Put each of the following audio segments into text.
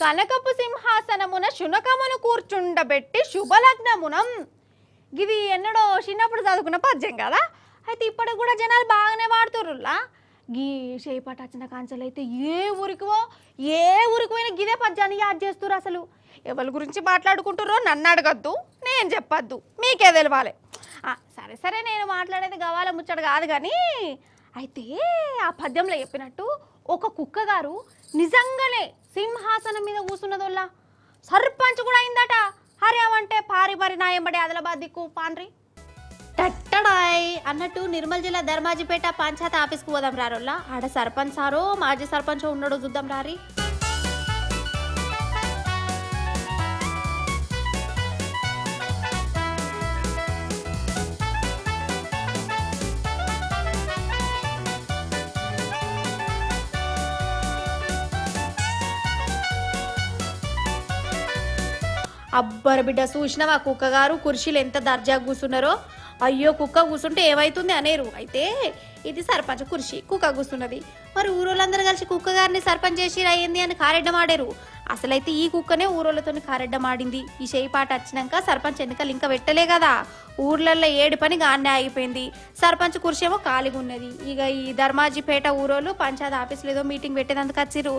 కనకపు సింహాసనమున శునకమును కూర్చుండబెట్టి శుభలగ్నమునం. గిది ఎన్నడో చిన్నప్పుడు చదువుకున్న పద్యం కదా. అయితే ఇప్పటికి కూడా జనాలు బాగానే వాడుతుర్రులా. గీ చేపట్టు వచ్చిన కాంచెలు అయితే ఏ ఊరికి పోయినా గిదే పద్యాన్ని యాద్ చేస్తుర్రు. అసలు ఎవరి గురించి మాట్లాడుకుంటుర్రో నన్ను అడగద్దు, నేను చెప్పద్దు, మీకే తెలవాలి. సరే సరే నేను మాట్లాడేది గవాల ముచ్చట కాదు కానీ, అయితే ఆ పద్యంలో చెప్పినట్టు ఒక కుక్క గారు నిజంగానే సింహాసనం మీద కూర్చున్నదోల్లా సర్పంచ్ కూడా అయిందట. హర్యామంటే పారి నాయంబడి ఆదిలాబాద్ దిక్కు పాండ్రి టట్టడాయ్ అన్నట్టు నిర్మల్ జిల్లా ధర్మాజిపేట పంచాయత్ ఆఫీస్కి పోదాం రారోల్లా. ఆడ సర్పంచ్ సారో మాజీ సర్పంచ్ ఉన్నాడో చూద్దాం రారి. అబ్బర బిడ్డ చూసినావా కుక్క గారు కుర్చీలు ఎంత దర్జా కూర్చున్నారో. అయ్యో కుక్క కూర్చుంటే ఏమైతుంది అనేరు. అయితే ఇది సర్పంచ్ కుర్చీ, కుక్క కూర్చున్నది. మరి ఊరోళ్ళందరూ కలిసి కుక్క గారిని సర్పంచ్ చేసి అయ్యింది అని కారెడ్డం ఆడారు. అసలైతే ఈ కుక్కనే ఊరోళ్ళతో కారెడ్డం ఆడింది. ఈ చేయి పాట వచ్చినాక సర్పంచ్ ఎన్నికలు ఇంకా పెట్టలే కదా. ఊర్లలో ఏడు పని గానే ఆగిపోయింది. సర్పంచ్ కుర్చీ ఏమో ఖాళీగా ఉన్నది. ఇక ఈ ధర్మాజిపేట ఊరోళ్ళు పంచాయత్ ఆఫీసులో ఏదో మీటింగ్ పెట్టేందుకు వచ్చిర్రు.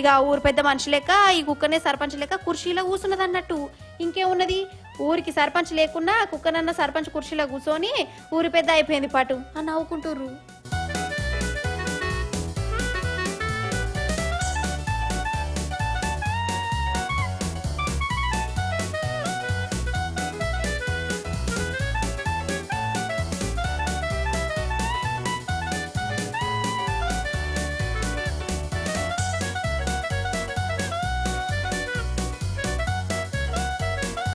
ఇక ఊరు పెద్ద మనిషి లెక్క ఈ కుక్కనే సర్పంచ్ లెక్క కుర్చీలో కూర్చున్నది అన్నట్టు. ఇంకేమున్నది, ఊరికి సర్పంచ్ లేకున్నా కుక్కనన్న సర్పంచ్ కుర్చీలో కూర్చొని ఊరి పెద్ద అయిపోయింది పాటు అని నవ్వుకుంటుర్రు.